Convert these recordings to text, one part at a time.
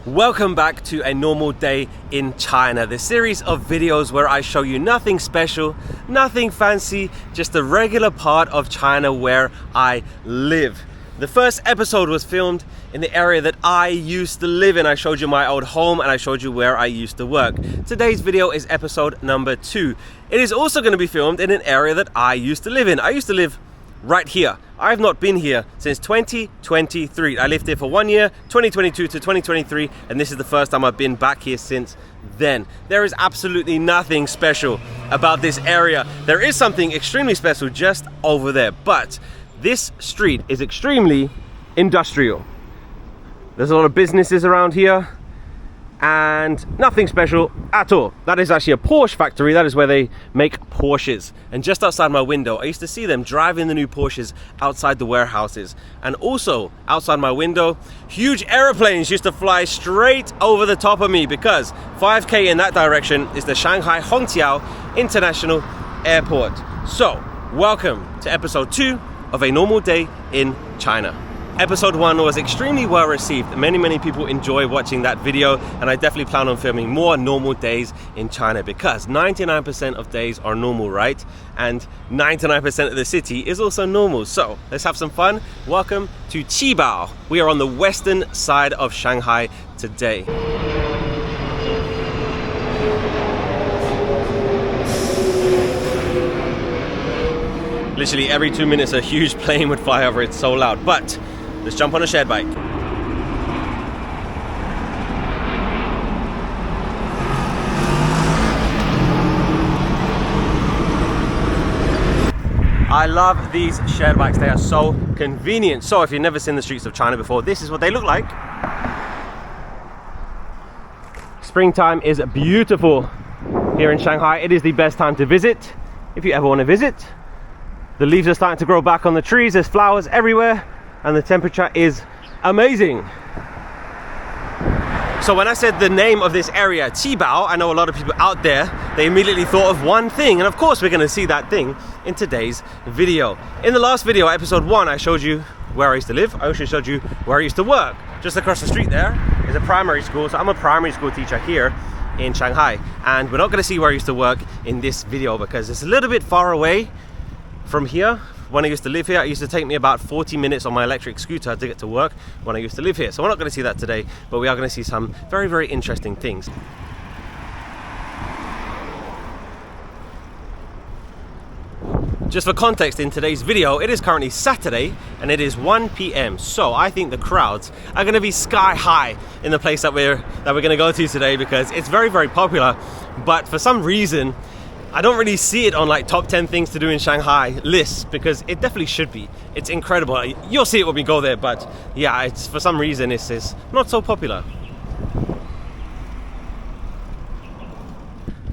Welcome back to A Normal Day in China, the series of videos where I show you nothing special, nothing fancy, just a regular part of China where I live. The first episode was filmed in the area that I used to live in. I showed you my old home and I showed you where I used to work. Today's video is episode number 2. It is also going to be filmed in an area that I used to live in. I used to live right here. I've not been here since 2023. I lived here for 1 year, 2022 to 2023, and this is the first time I've been back here since then. There is absolutely nothing special about this area. There is something extremely special just over there, but this street is extremely industrial. There's a lot of businesses around here and nothing special at all. That is actually a Porsche factory. That is where they make Porsches. And just outside my window, I used to see them driving the new Porsches outside the warehouses. And also outside my window, huge airplanes used to fly straight over the top of me because 5K in that direction is the Shanghai Hongqiao International Airport. So, welcome to episode 2 of A Normal Day in China. Episode 1 was extremely well received. Many people enjoy watching that video, and I definitely plan on filming more normal days in China because 99% of days are normal, right? And 99% of the city is also normal. So let's have some fun. Welcome to Qibao. We are on the western side of Shanghai today. Literally every 2 minutes a huge plane would fly over. It's so loud. But let's jump on a shared bike. I love these shared bikes. They are so convenient. So if you've never seen the streets of China before, this is what they look like. Springtime is beautiful here in Shanghai. It is the best time to visit if you ever want to visit. The leaves are starting to grow back on the trees. There's flowers everywhere. And the temperature is amazing. So when I said the name of this area, Qibao, I know a lot of people out there, they immediately thought of one thing. And of course, we're going to see that thing in today's video. In the last video, episode 1, I showed you where I used to live. I also showed you where I used to work. Just across the street there is a primary school. So I'm a primary school teacher here in Shanghai. And we're not going to see where I used to work in this video because it's a little bit far away from here. When I used to live here, it used to take me about 40 minutes on my electric scooter to get to work when I used to live here. So we're not going to see that today, but we are going to see some very interesting things. Just for context, in today's video, it is currently Saturday and it is 1 p.m. So I think the crowds are going to be sky high in the place that we're going to go to today because it's very popular. But for some reason, I don't really see it on like top 10 things to do in Shanghai lists because it definitely should be. It's incredible. You'll see it when we go there, but yeah, it's for some reason it's not so popular.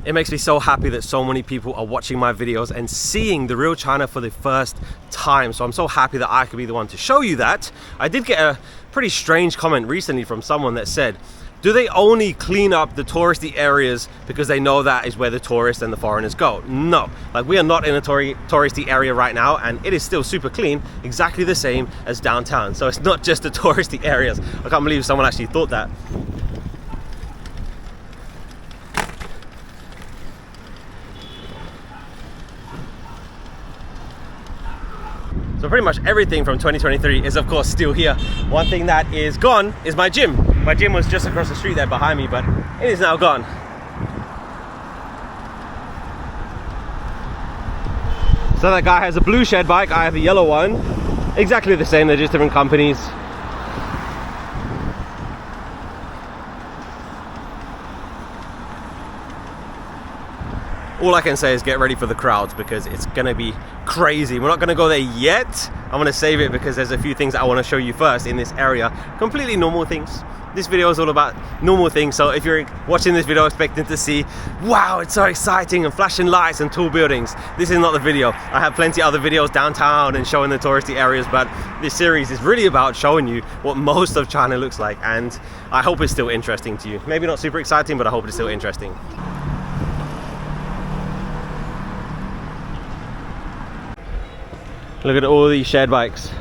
It makes me so happy that so many people are watching my videos and seeing the real China for the first time. So I'm so happy that I could be the one to show you that. I did get a pretty strange comment recently from someone that said, do they only clean up the touristy areas because they know that is where the tourists and the foreigners go? No, like we are not in a touristy area right now and it is still super clean, exactly the same as downtown. So it's not just the touristy areas. I can't believe someone actually thought that. So pretty much everything from 2023 is of course still here. One thing that is gone is my gym. My gym was just across the street there behind me, but it is now gone. So that guy has a blue shared bike, I have a yellow one. Exactly the same, they're just different companies. All I can say is get ready for the crowds because it's gonna be crazy. We're not gonna go there yet. I'm gonna save it because there's a few things I wanna show you first in this area. Completely normal things. This video is all about normal things. So if you're watching this video expecting to see, wow, it's so exciting and flashing lights and tall buildings, this is not the video. I have plenty of other videos downtown and showing the touristy areas, but this series is really about showing you what most of China looks like. And I hope it's still interesting to you. Maybe not super exciting, but I hope it's still interesting. Look at all these shared bikes.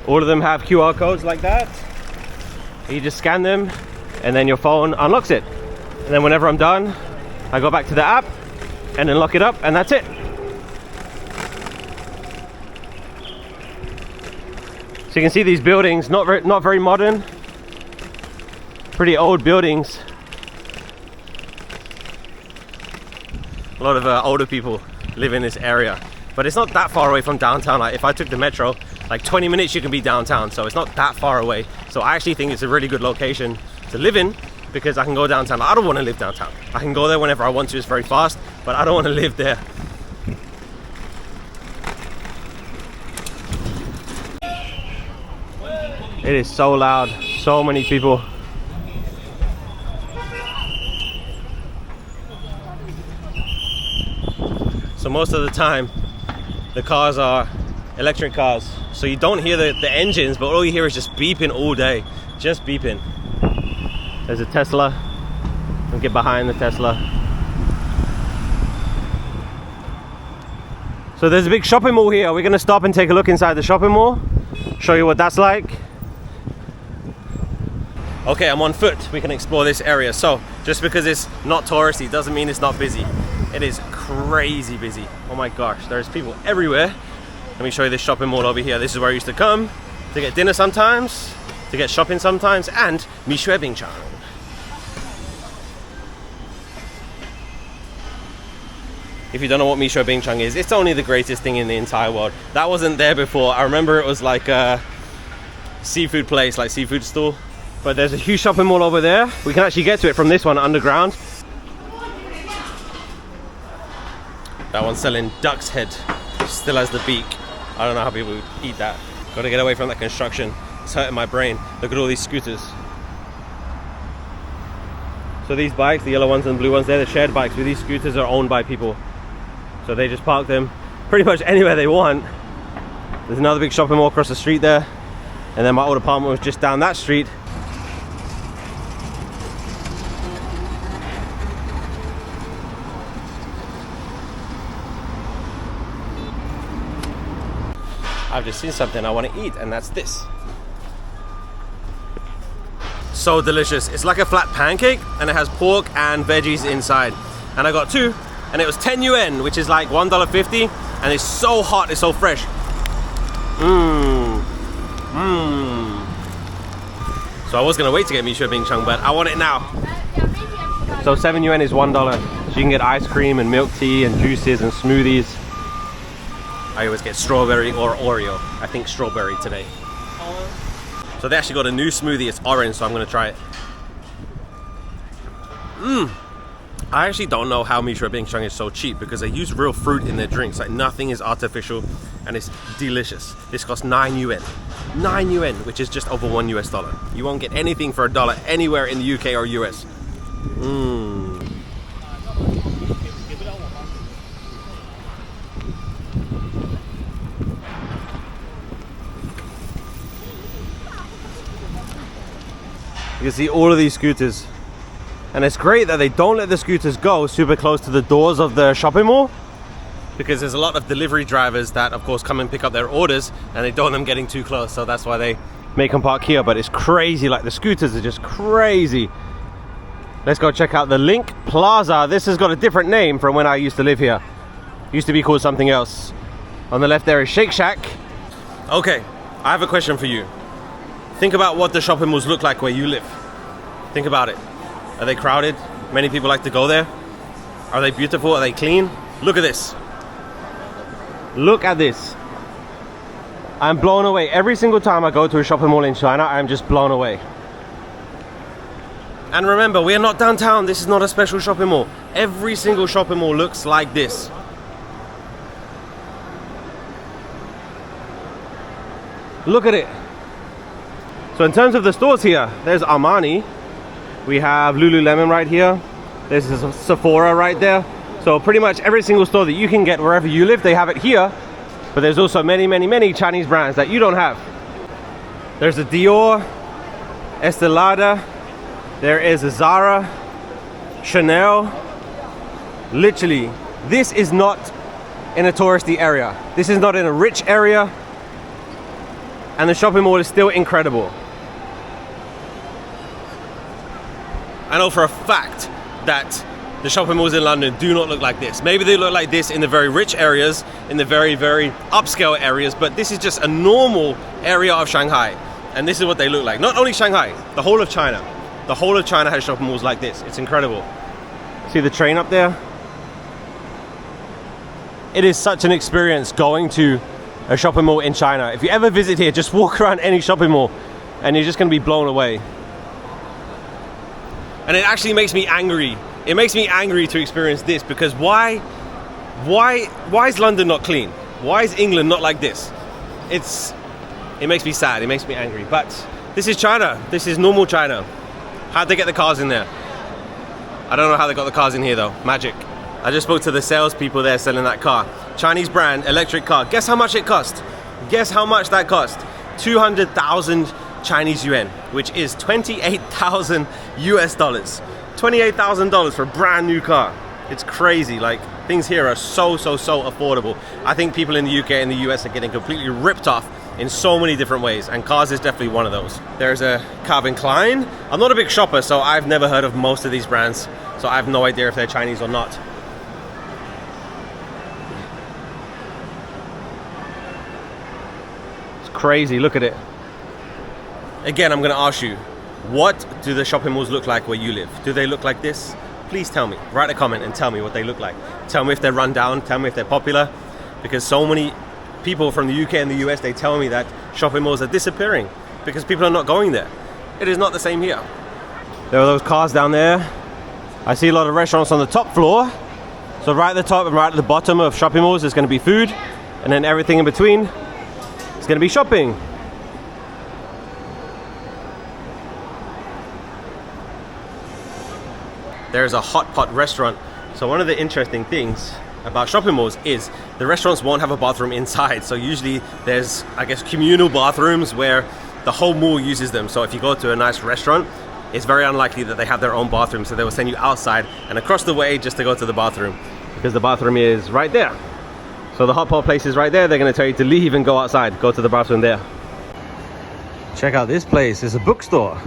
All of them have QR codes like that. You just scan them and then your phone unlocks it. And then whenever I'm done, I go back to the app and then lock it up, and that's it. So you can see these buildings, not very modern, pretty old buildings. A lot of older people live in this area, but it's not that far away from downtown. Like if I took the metro, like 20 minutes you can be downtown, so it's not that far away. So I actually think it's a really good location to live in because I can go downtown. I don't want to live downtown. I can go there whenever I want to, it's very fast, but I don't want to live there. It is so loud, so many people. So most of the time, the cars are electric cars. So you don't hear the engines, but all you hear is just beeping all day. Just beeping. There's a Tesla. I'll get behind the Tesla. So there's a big shopping mall here. We're gonna stop and take a look inside the shopping mall. Show you what that's like. Okay, I'm on foot. We can explore this area. So just because it's not touristy doesn't mean it's not busy. It is crazy busy. Oh my gosh, there's people everywhere. Let me show you this shopping mall over here. This is where I used to come to get dinner sometimes, to get shopping sometimes, and Minhang. If you don't know what Minhang is, it's only the greatest thing in the entire world. That wasn't there before. I remember it was like a seafood place, like seafood store. But there's a huge shopping mall over there. We can actually get to it from this one underground. That one's selling duck's head. Still has the beak. I don't know how people would eat that. Gotta get away from that construction. It's hurting my brain. Look at all these scooters. So these bikes, the yellow ones and blue ones, they're the shared bikes, but these scooters are owned by people. So they just park them pretty much anywhere they want. There's another big shopping mall across the street there. And then my old apartment was just down that street. I've just seen something I want to eat, and that's this. So delicious. It's like a flat pancake, and it has pork and veggies inside. And I got two, and it was 10 yuan, which is like $1.50, and it's so hot, it's so fresh. So I was gonna wait to get Minhang, but I want it now. So 7 yuan is $1. So you can get ice cream and milk tea and juices and smoothies. I always get strawberry or Oreo. I think strawberry today. So they actually got a new smoothie. It's orange, so I'm gonna try it. I actually don't know how Minhang is so cheap because they use real fruit in their drinks. Like nothing is artificial, and it's delicious. This costs 9 yuan. 9 yuan, which is just over $1 US. You won't get anything for $1 anywhere in the UK or US. You can see all of these scooters, and it's great that they don't let the scooters go super close to the doors of the shopping mall, because there's a lot of delivery drivers that of course come and pick up their orders, and they don't want them getting too close, so that's why they make them park here. But it's crazy, like the scooters are just crazy. Let's go check out the Link Plaza. This has got a different name from when I used to live here. It used to be called something else. On the left there is Shake Shack. Okay, I have a question for you. Think about what the shopping malls look like where you live. Think about it. Are they crowded? Many people like to go there. Are they beautiful? Are they clean? Look at this. Look at this. I'm blown away. Every single time I go to a shopping mall in China, I'm just blown away. And remember, we are not downtown. This is not a special shopping mall. Every single shopping mall looks like this. Look at it. So in terms of the stores here, there's Armani. We have Lululemon right here. There's Sephora right there. So pretty much every single store that you can get wherever you live, they have it here. But there's also many, many, many Chinese brands that you don't have. There's a Dior, Estee Lauder. There is a Zara, Chanel. Literally, this is not in a touristy area. This is not in a rich area. And the shopping mall is still incredible. I know for a fact that the shopping malls in London do not look like this. Maybe they look like this in the very rich areas, in the very, very upscale areas, but this is just a normal area of Shanghai. And this is what they look like. Not only Shanghai, the whole of China. The whole of China has shopping malls like this. It's incredible. See the train up there? It is such an experience going to a shopping mall in China. If you ever visit here, just walk around any shopping mall and you're just gonna be blown away. And it actually makes me angry. It makes me angry to experience this, because why is London not clean? Why is England not like this? It makes me sad, it makes me angry. But this is China, this is normal China. How'd they get the cars in there? I don't know how they got the cars in here though, magic. I just spoke to the salespeople there selling that car. Chinese brand, electric car. Guess how much it cost? Guess how much that cost? 200,000 Chinese yuan, which is 28,000 US dollars. $28,000 for a brand new car. It's crazy. Like, things here are so affordable. I think people in the UK and the US are getting completely ripped off in so many different ways, and cars is definitely one of those. There's a Calvin Klein. I'm not a big shopper, so I've never heard of most of these brands, so I have no idea if they're Chinese or not. It's crazy, look at it. Again, I'm gonna ask you, what do the shopping malls look like where you live? Do they look like this? Please tell me. Write a comment and tell me what they look like. Tell me if they're run down, tell me if they're popular, because so many people from the UK and the US, they tell me that shopping malls are disappearing because people are not going there. It is not the same here. There are those cars down there. I see a lot of restaurants on the top floor. So right at the top and right at the bottom of shopping malls is going to be food, and then everything in between is going to be shopping. There's a hot pot restaurant. So one of the interesting things about shopping malls is the restaurants won't have a bathroom inside. So usually there's, I guess, communal bathrooms where the whole mall uses them. So if you go to a nice restaurant, it's very unlikely that they have their own bathroom. So they will send you outside and across the way just to go to the bathroom, because the bathroom is right there. So the hot pot place is right there. They're going to tell you to leave and go outside, go to the bathroom there. Check out this place. It's a bookstore.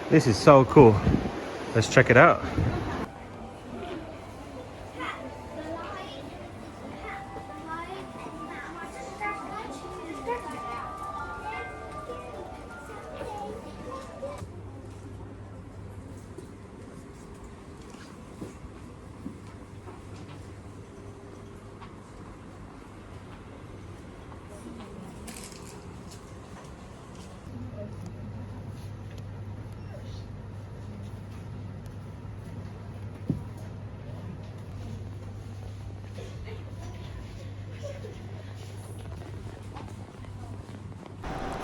This is so cool. Let's check it out.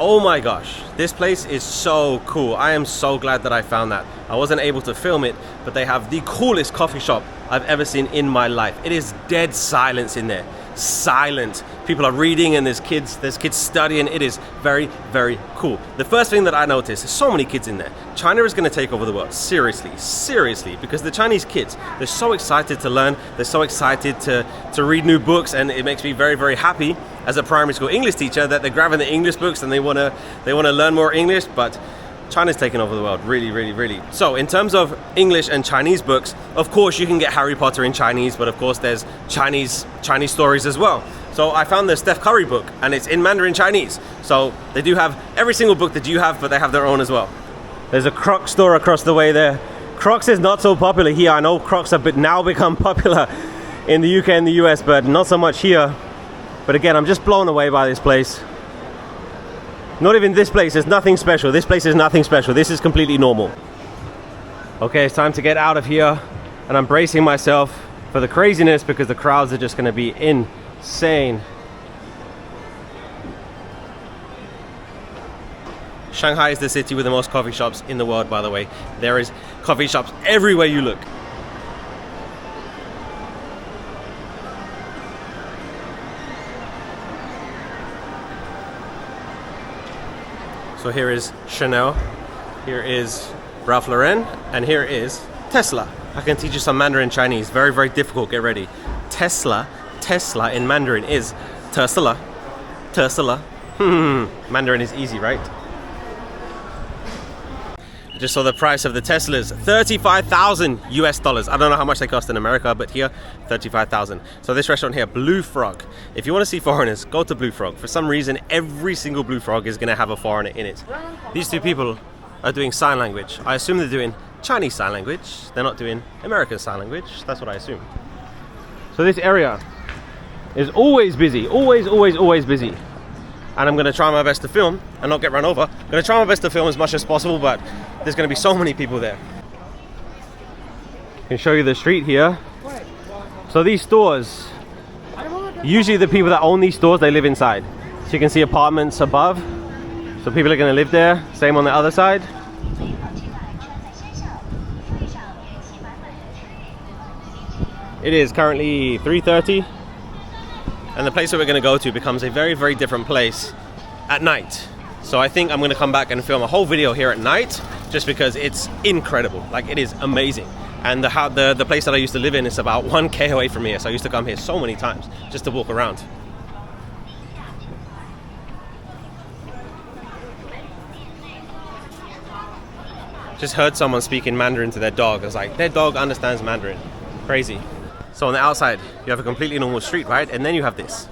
Oh my gosh, this place is so cool. I am so glad that I found that. I wasn't able to film it, but they have the coolest coffee shop I've ever seen in my life. It is dead silence in there. Silent. People are reading and there's kids studying. It is very cool. The first thing that I noticed, there's so many kids in there. China is going to take over the world. Seriously, because the Chinese kids, they're so excited to learn. They're so excited to read new books, and it makes me very happy as a primary school English teacher that they're grabbing the English books and they want to learn more English. But China's taking over the world, really. So in terms of English and Chinese books, of course you can get Harry Potter in Chinese, but of course there's Chinese stories as well. So I found the Steph Curry book, and it's in Mandarin Chinese. So they do have every single book that you have, but they have their own as well. There's a Crocs store across the way there. Crocs is not so popular here. I know Crocs have now become popular in the UK and the US, but not so much here. But again, I'm just blown away by this place. Not even this place, there's nothing special. This place is nothing special. This is completely normal. Okay, it's time to get out of here, and I'm bracing myself for the craziness because the crowds are just gonna be insane. Shanghai is the city with the most coffee shops in the world, by the way. There is coffee shops everywhere you look. So here is Chanel, here is Ralph Lauren, and here is Tesla. I can teach you some Mandarin Chinese. Very difficult, get ready. Tesla in Mandarin is Tesla. Mandarin is easy, right? I just saw the price of the Teslas, 35,000 US dollars. I don't know how much they cost in America, but here, 35,000. So this restaurant here, Blue Frog. If you want to see foreigners, go to Blue Frog. For some reason, every single Blue Frog is going to have a foreigner in it. These two people are doing sign language. I assume they're doing Chinese sign language. They're not doing American sign language. That's what I assume. So this area is always busy, always busy. And I'm gonna try my best to film and not get run over. I'm gonna try my best to film as much as possible, but there's gonna be so many people there. I can show you the street here. So these stores, usually the people that own these stores, they live inside. So you can see apartments above. So people are gonna live there. Same on the other side. It is currently 3:30. And the place that we're going to go to becomes a very different place at night. So I think I'm going to come back and film a whole video here at night, just because it's incredible. Like, it is amazing. And the place that I used to live in is about 1K away from here. So I used to come here so many times just to walk around. Just heard someone speaking Mandarin to their dog. I was like, their dog understands Mandarin. Crazy. So on the outside, you have a completely normal street, right? And then you have this.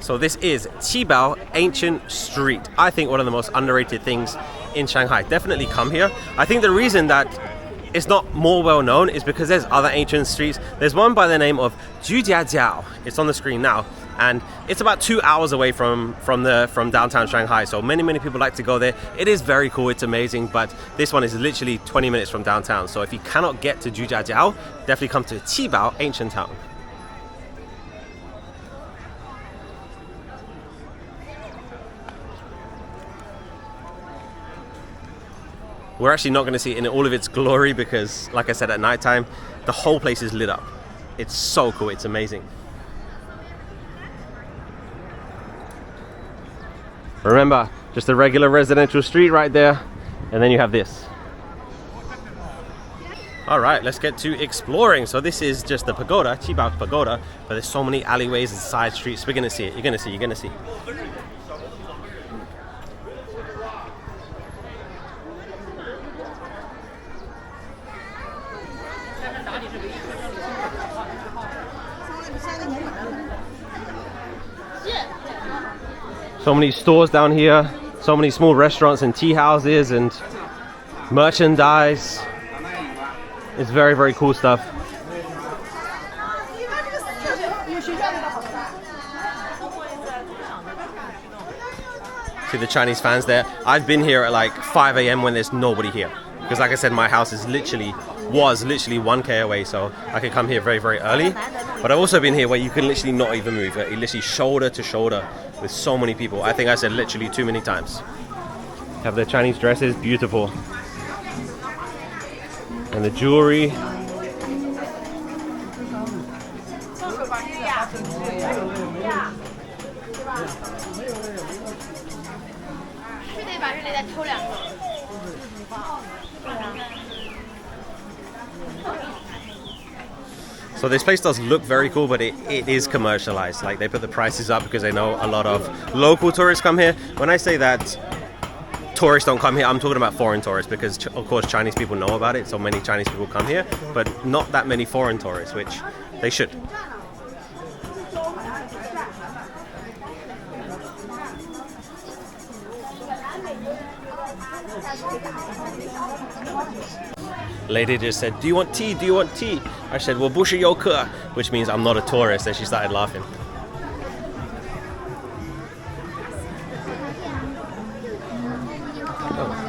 So this is Qibao Ancient Street. I think one of the most underrated things in Shanghai. Definitely come here. I think the reason that it's not more well known is because there's other ancient streets. There's one by the name of Jujiajiao. It's on the screen now, and it's about 2 hours away from downtown Shanghai. So many people like to go there. It is very cool. It's amazing. But this one is literally 20 minutes from downtown. So if you cannot get to Jujiajiao, definitely come to Qibao Ancient Town. We're actually not going to see it in all of its glory because, like I said, at nighttime, the whole place is lit up. It's so cool. It's amazing. Remember, just a regular residential street right there, and then you have this. All right, let's get to exploring. So this is just the pagoda, Qibao Pagoda, but there's so many alleyways and side streets. We're going to see it. You're going to see. So many stores down here, so many small restaurants and tea houses and merchandise. It's very cool stuff. See the Chinese fans there. I've been here at like 5 a.m. when there's nobody here. Because like I said, my house is was literally 1K away, so I could come here very early. But I've also been here where you can literally not even move. You're literally shoulder to shoulder with so many people. I think I said literally too many times. Have the Chinese dresses, beautiful. And the jewelry. So this place does look very cool, but it is commercialized. Like, they put the prices up because they know a lot of local tourists come here. When I say that tourists don't come here, I'm talking about foreign tourists, because of course Chinese people know about it, so many Chinese people come here, but not that many foreign tourists, which they should. Lady just said, "Do you want tea? Do you want tea?" I said, "Well, 不是游客," which means I'm not a tourist, and she started laughing.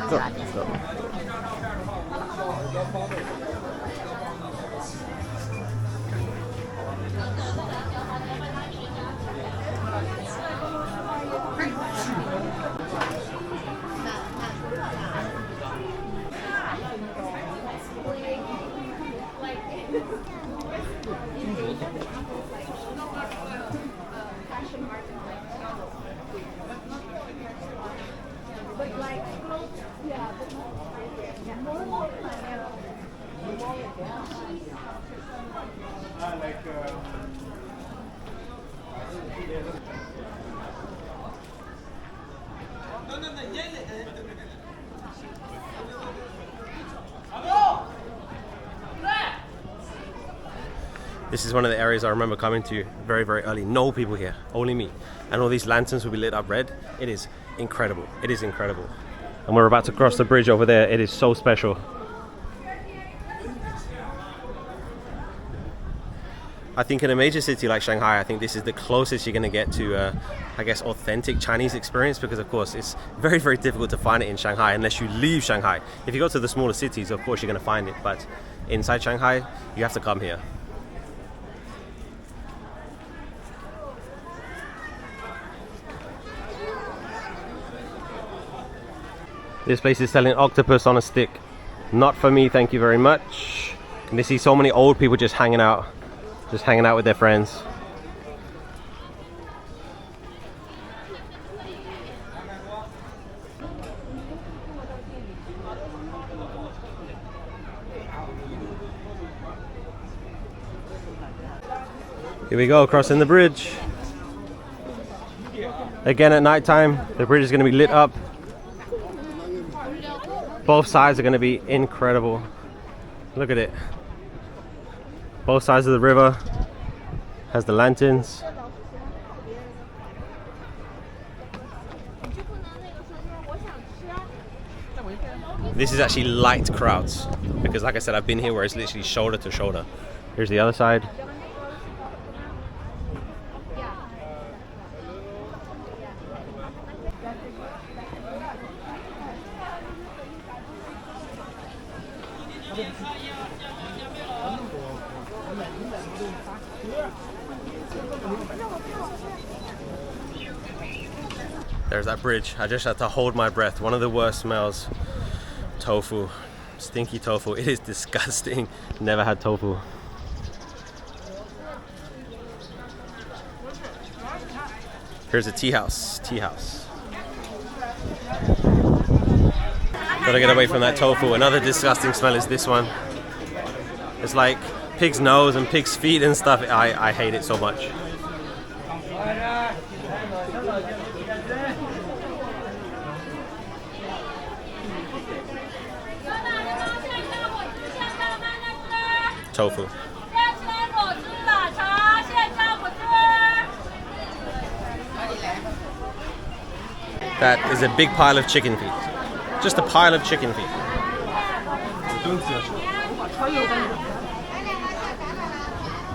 Go. This is one of the areas I remember coming to very, very early. No people here, only me. And all these lanterns will be lit up red. It is incredible. It is incredible. And we're about to cross the bridge over there. It is so special. I think in a major city like Shanghai, I think this is the closest you're going to get to, I guess, authentic Chinese experience, because of course it's very, very difficult to find it in Shanghai unless you leave Shanghai. If you go to the smaller cities, of course you're going to find it, but inside Shanghai, you have to come here. This place is selling octopus on a stick. Not for me, thank you very much. And you see so many old people just hanging out with their friends. Here we go, crossing the bridge. Again at night time, the bridge is going to be lit up. Both sides are going to be incredible. Look at it. Both sides of the river has the lanterns. This is actually light crowds because, like I said, I've been here where it's literally shoulder to shoulder. Here's the other side. There's that bridge. I just had to hold my breath. One of the worst smells. Tofu. Stinky tofu. It is disgusting. Never had tofu. Here's a tea house. Tea house. Gotta get away from that tofu. Another disgusting smell is this one. It's like pig's nose and pig's feet and stuff. I hate it so much. Tofu. That is a big pile of chicken feet. Just a pile of chicken feet.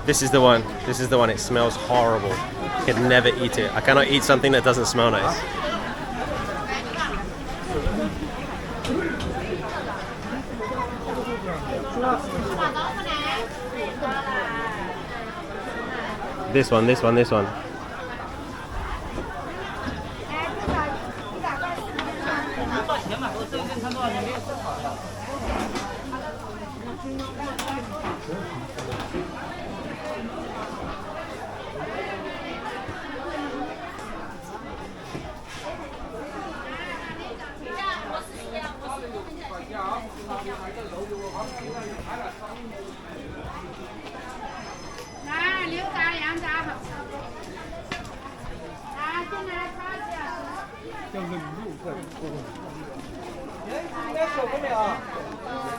This is the one. This is the one. It smells horrible. I could never eat it. I cannot eat something that doesn't smell nice. This one, this one, this one.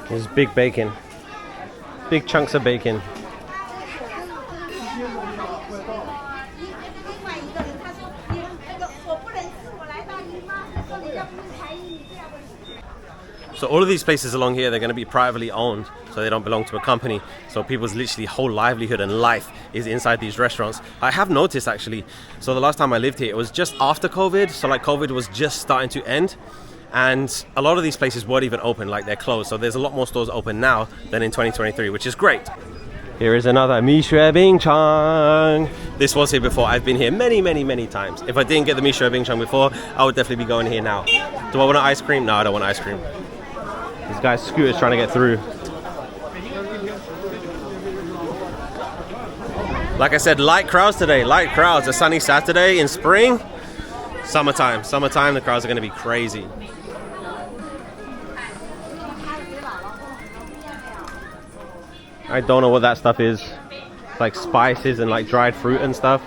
There's big bacon. Big chunks of bacon. So all of these places along here, they're going to be privately owned, so they don't belong to a company. So people's literally whole livelihood and life is inside these restaurants. I have noticed actually, so the last time I lived here, it was just after COVID. So like COVID was just starting to end. And a lot of these places weren't even open, like they're closed. So there's a lot more stores open now than in 2023, which is great. Here is another Mixue Bingchang. This was here before. I've been here many, many, many times. If I didn't get the Mixue Bingchang before, I would definitely be going here now. Do I want ice cream? No, I don't want ice cream. This guy's scooter's trying to get through. Like I said, light crowds today. Light crowds. A sunny Saturday in spring. Summertime. Summertime, the crowds are going to be crazy. I don't know what that stuff is. Like spices and like dried fruit and stuff.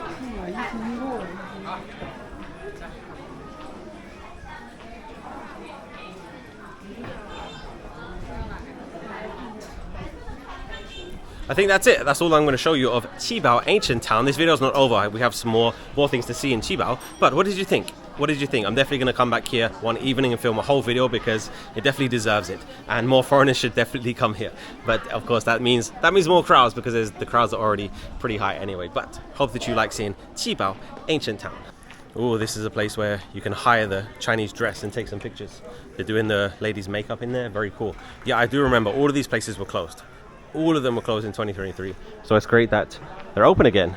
I think that's it. That's all I'm going to show you of Qibao Ancient Town. This video is not over. We have some more things to see in Qibao. But what did you think? What did you think? I'm definitely going to come back here one evening and film a whole video because it definitely deserves it. And more foreigners should definitely come here. But of course that means more crowds because the crowds are already pretty high anyway. But hope that you like seeing Qibao Ancient Town. Oh, this is a place where you can hire the Chinese dress and take some pictures. They're doing the ladies' makeup in there. Very cool. Yeah, I do remember all of these places were closed. All of them were closed in 2023. So it's great that they're open again.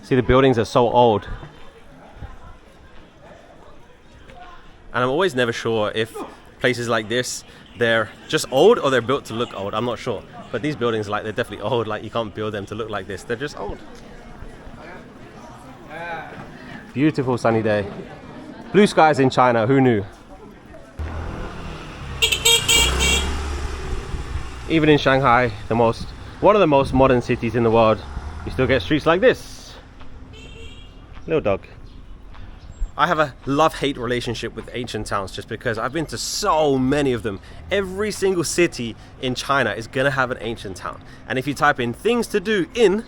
See, the buildings are so old. And I'm always never sure if places like this, they're just old or they're built to look old. I'm not sure. But these buildings, like, they're definitely old. Like, you can't build them to look like this. They're just old. Beautiful sunny day. Blue skies in China, who knew? Even in Shanghai, one of the most modern cities in the world, you still get streets like this. Little dog. I have a love-hate relationship with ancient towns just because I've been to so many of them. Every single city in China is gonna have an ancient town. And if you type in things to do in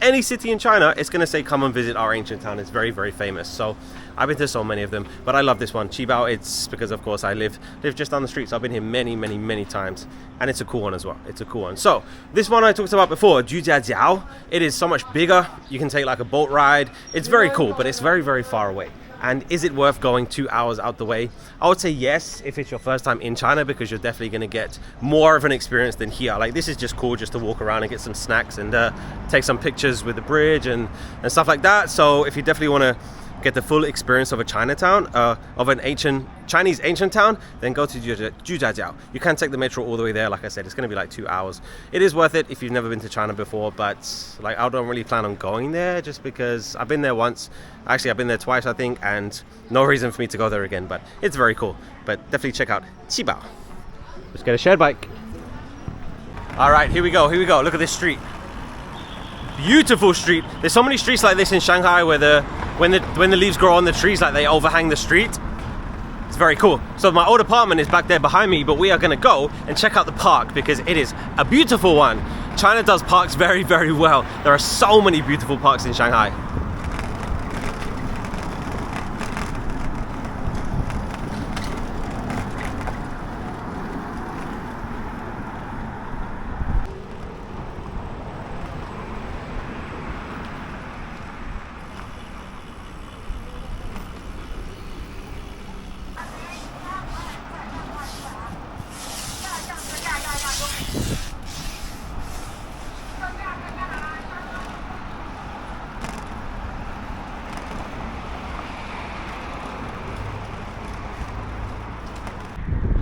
any city in China, it's gonna say come and visit our ancient town. It's very, very famous. So I've been to so many of them, but I love this one, Qibao. It's because of course I live just down the street, so I've been here many times, and it's a cool one as well. It's a cool one. So this one I talked about before, Jujiajiao. It is so much bigger. You can take like a boat ride. It's very cool, but it's very, very far away. And is it worth going 2 hours out the way? I would say yes, if it's your first time in China, because you're definitely going to get more of an experience than here. Like, this is just cool just to walk around and get some snacks and take some pictures with the bridge and stuff like that. So if you definitely want to get the full experience of a Chinatown, of an Chinese ancient town, then go to Jujiajiao. You can take the metro all the way there. Like I said, it's going to be like 2 hours. It is worth it if you've never been to China before, but like, I don't really plan on going there just because I've been there once. Actually, I've been there twice, I think, and no reason for me to go there again, but it's very cool. But definitely check out Qibao. Let's get a shared bike. All right, here we go. Look at this street. Beautiful street. There's so many streets like this in Shanghai where when the leaves grow on the trees, like, they overhang the street. It's very cool. So my old apartment is back there behind me, but we are gonna go and check out the park because it is a beautiful one. China does parks very, very well. There are so many beautiful parks in Shanghai.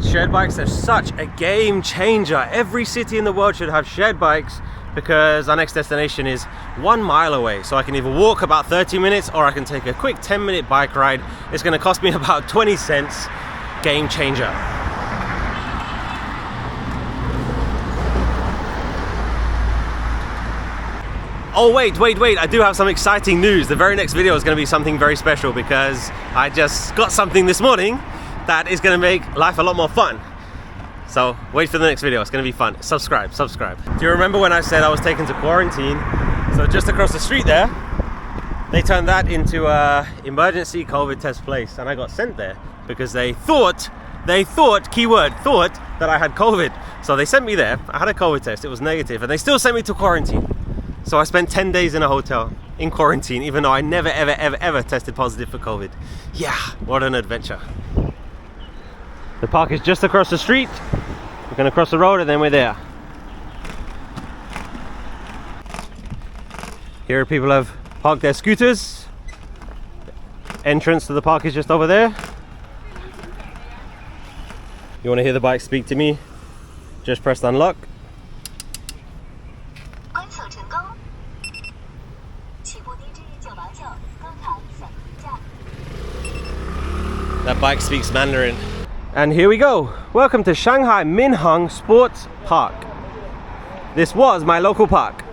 Shared bikes are such a game changer. Every city in the world should have shared bikes because our next destination is 1 mile away. So I can either walk about 30 minutes or I can take a quick 10-minute bike ride. It's gonna cost me about 20 cents. Game changer. Oh wait, I do have some exciting news. The very next video is gonna be something very special because I just got something this morning that is gonna make life a lot more fun. So wait for the next video, it's gonna be fun. Subscribe. Do you remember when I said I was taken to quarantine? So just across the street there, they turned that into a emergency COVID test place, and I got sent there because they thought, keyword, thought that I had COVID. So they sent me there, I had a COVID test, it was negative, and they still sent me to quarantine. So I spent 10 days in a hotel in quarantine, even though I never ever tested positive for COVID. Yeah, what an adventure. The park is just across the street. We're gonna cross the road and then we're there. Here people have parked their scooters. Entrance to the park is just over there. You wanna hear the bike speak to me? Just press unlock. That bike speaks Mandarin. And here we go. Welcome to Shanghai Minhang Sports Park. This was my local park.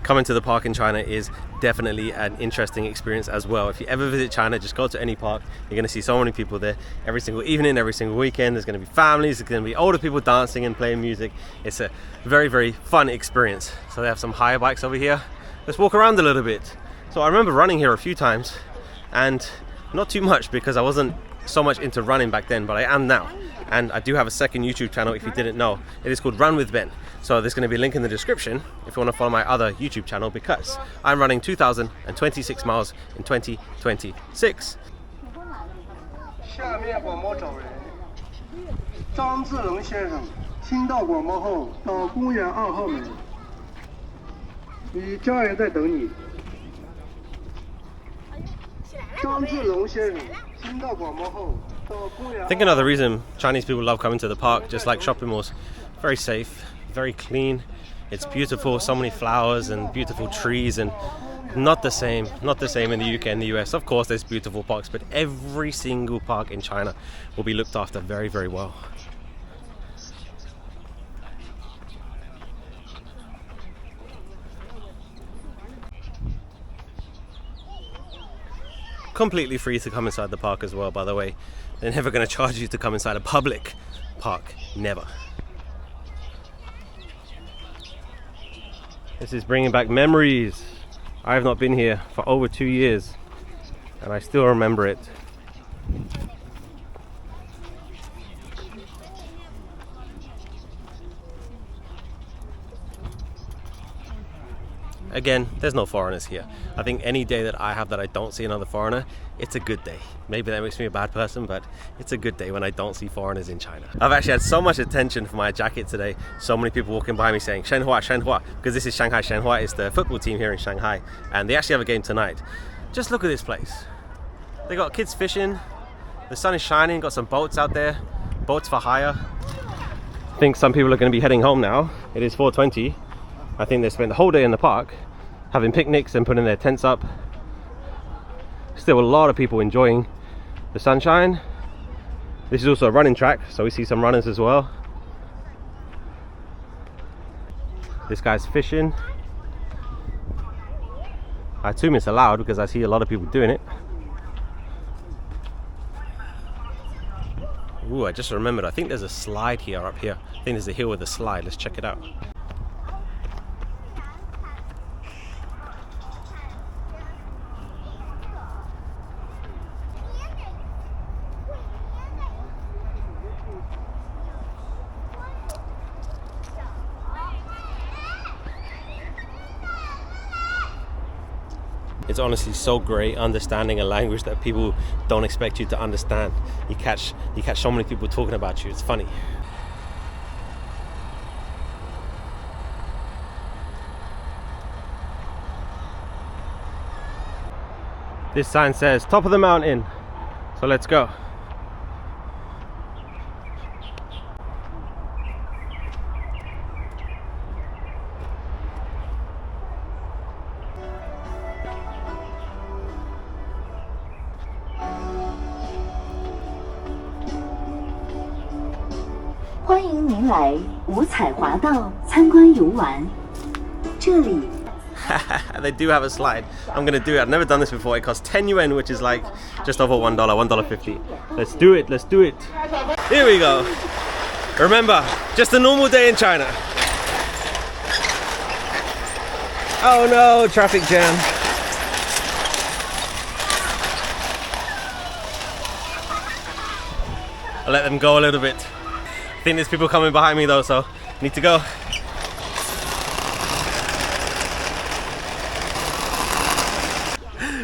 Coming to the park in China is definitely an interesting experience as well. If you ever visit China, just go to any park. You're going to see so many people there every single evening, every single weekend. There's going to be families, there's going to be older people dancing and playing music. It's a very, very fun experience. So they have some hire bikes over here. Let's walk around a little bit. So I remember running here a few times, and not too much because I wasn't so much into running back then, but I am now. And I do have a second YouTube channel, if you didn't know. It is called Run with Ben. So there's going to be a link in the description if you want to follow my other YouTube channel, because I'm running 2,026 miles in 2026. 下面广播找人，张志龙先生，听到广播后到公园2号门，你家人在等你。张志龙先生，听到广播后。 I think another reason Chinese people love coming to the park, just like shopping malls, very safe, very clean, it's beautiful, so many flowers and beautiful trees, and not the same in the UK and the US. Of course there's beautiful parks, but every single park in China will be looked after very, very well. Completely free to come inside the park as well, by the way. They're never going to charge you to come inside a public park, never. This is bringing back memories. I have not been here for over 2 years and I still remember it. Again, there's no foreigners here. I think any day that I have that I don't see another foreigner, it's a good day. Maybe that makes me a bad person, but it's a good day when I don't see foreigners in China. I've actually had so much attention for my jacket today. So many people walking by me saying Shanghai, Shanghai, because this is Shanghai. Shanghai is the football team here in Shanghai, and they actually have a game tonight. Just look at this place. They got kids fishing. The sun is shining. Got some boats out there. Boats for hire. I think some people are going to be heading home now. It is 4:20. I think they spent the whole day in the park having picnics and putting their tents up. Still a lot of people enjoying the sunshine. This is also a running track, so we see some runners as well. This guy's fishing. I assume it's allowed because I see a lot of people doing it. Ooh, I just remembered, I think there's a slide here up here. I think there's a hill with a slide. Let's check it out. It's honestly so great understanding a language that people don't expect you to understand. You catch so many people talking about you. It's funny. This sign says top of the mountain, so let's go. They do have a slide. I'm gonna do it. I've never done this before. It costs 10 yuan, which is like just over $1, $1.50. Let's do it, let's do it. Here we go. Remember, just a normal day in China. Oh no, traffic jam. I'll let them go a little bit. I think there's people coming behind me though, so need to go.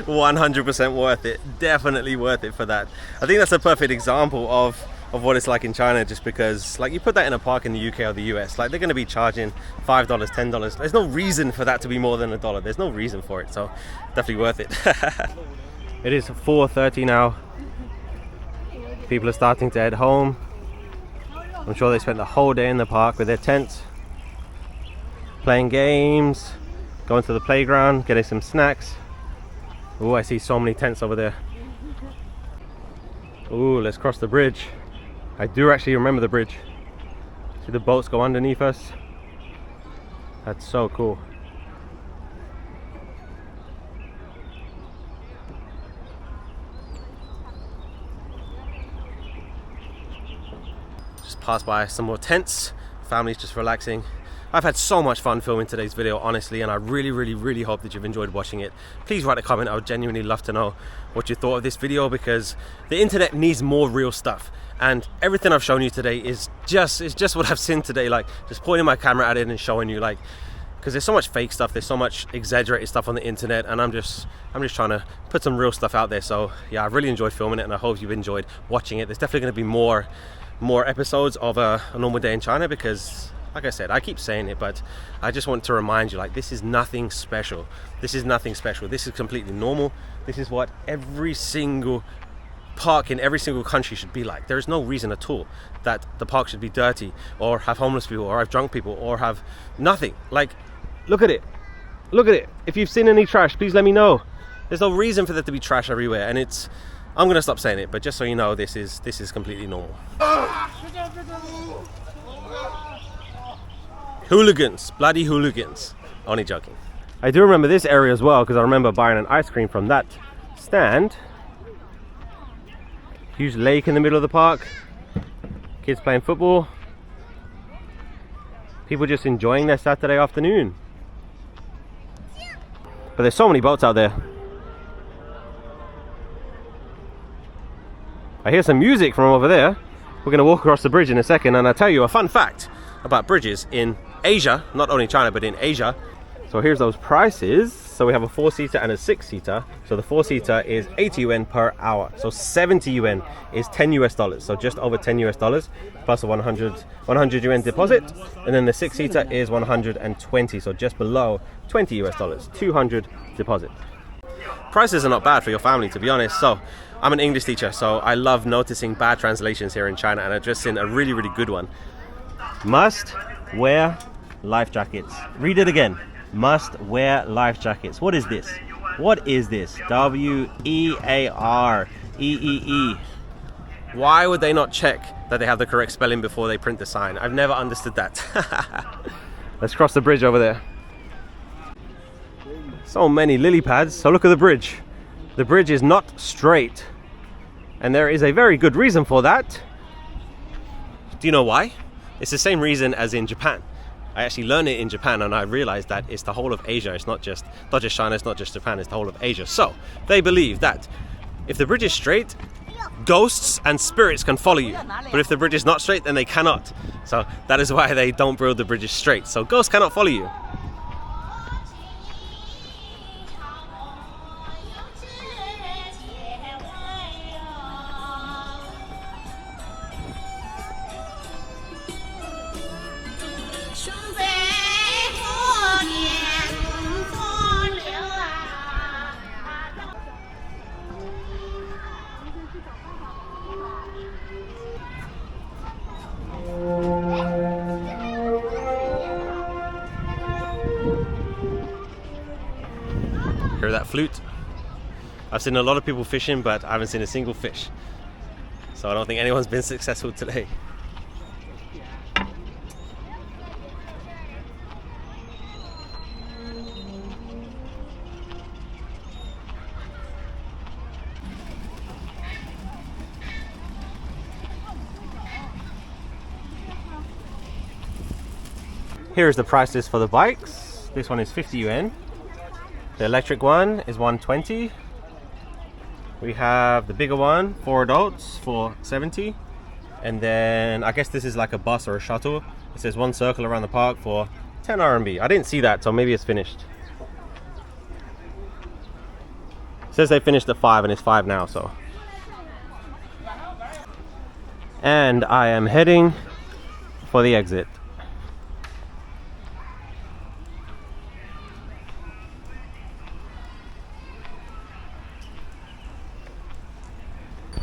$100% worth it. Definitely worth it for that. I think that's a perfect example of what it's like in China, just because like you put that in a park in the UK or the US, like they're going to be charging $5, $10. There's no reason for that to be more than $1. There's no reason for it, so definitely worth it. It is 4:30 now. People are starting to head home. I'm sure they spent the whole day in the park with their tents, playing games, going to the playground, getting some snacks. Oh, I see so many tents over there. Oh, let's cross the bridge. I do actually remember the bridge. See the boats go underneath us? That's so cool. Just passed by some more tents, families just relaxing. I've had so much fun filming today's video, honestly, and I really hope that you've enjoyed watching it. Please write a comment. I would genuinely love to know what you thought of this video, because the internet needs more real stuff, and everything I've shown you today is just what I've seen today, like just pointing my camera at it and showing you, like, because there's so much fake stuff, there's so much exaggerated stuff on the internet, and I'm just trying to put some real stuff out there. So yeah, I really enjoyed filming it, and I hope you've enjoyed watching it. There's definitely going to be more episodes of a normal day in China, because like I said, I keep saying it, but I just want to remind you, like, this is nothing special. This is nothing special. This is completely normal. This is what every single park in every single country should be like. There is no reason at all that the park should be dirty, or have homeless people, or have drunk people, or have nothing. Like, look at it. Look at it. If you've seen any trash, please let me know. There's no reason for there to be trash everywhere, and I'm gonna stop saying it, but just so you know, this is completely normal. Hooligans, bloody hooligans. Only joking. I do remember this area as well, because I remember buying an ice cream from that stand. Huge lake in the middle of the park. Kids playing football. People just enjoying their Saturday afternoon. But there's so many boats out there. I hear some music from over there. We're going to walk across the bridge in a second, and I'll tell you a fun fact about bridges in Asia, not only China but in Asia. So here's those prices. So we have a 4-seater and a 6-seater. So the 4-seater is 80 yuan per hour. So 70 yuan is $10 US. So just over $10 US plus a 100 yuan deposit. And then the 6-seater is 120. So just below $20 US, 200 deposit. Prices are not bad for your family, to be honest. So I'm an English teacher, so I love noticing bad translations here in China, and I've just seen a really good one. Must wear life jackets. Read it again. Must wear life jackets. What is this? What is this? W-E-A-R-E-E-E. Why would they not check that they have the correct spelling before they print the sign? I've never understood that. Let's cross the bridge over there. So many lily pads. So look at the bridge. The bridge is not straight, and there is a very good reason for that. Do you know why? It's the same reason as in Japan. I actually learned it in Japan, and I realized that it's the whole of Asia. It's not just China, it's not just Japan, it's the whole of Asia. So they believe that if the bridge is straight, ghosts and spirits can follow you. But if the bridge is not straight, then they cannot. So that is why they don't build the bridges straight. So ghosts cannot follow you. Hear that flute? I've seen a lot of people fishing, but I haven't seen a single fish. So I don't think anyone's been successful today. Here's the prices for the bikes. This one is 50 yuan. The electric one is 120. We have the bigger one, 4 adults, for 70. And then I guess this is like a bus or a shuttle. It says 1 circle around the park for 10 RMB. I didn't see that, so maybe it's finished. It says they finished at 5, and it's 5 now, so. And I am heading for the exit.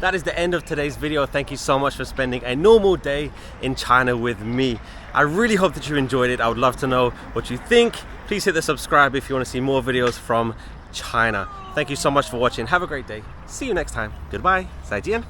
That is the end of today's video. Thank you so much for spending a normal day in China with me. I really hope that you enjoyed it. I would love to know what you think. Please hit the subscribe if you want to see more videos from China. Thank you so much for watching. Have a great day. See you next time. Goodbye. 再见.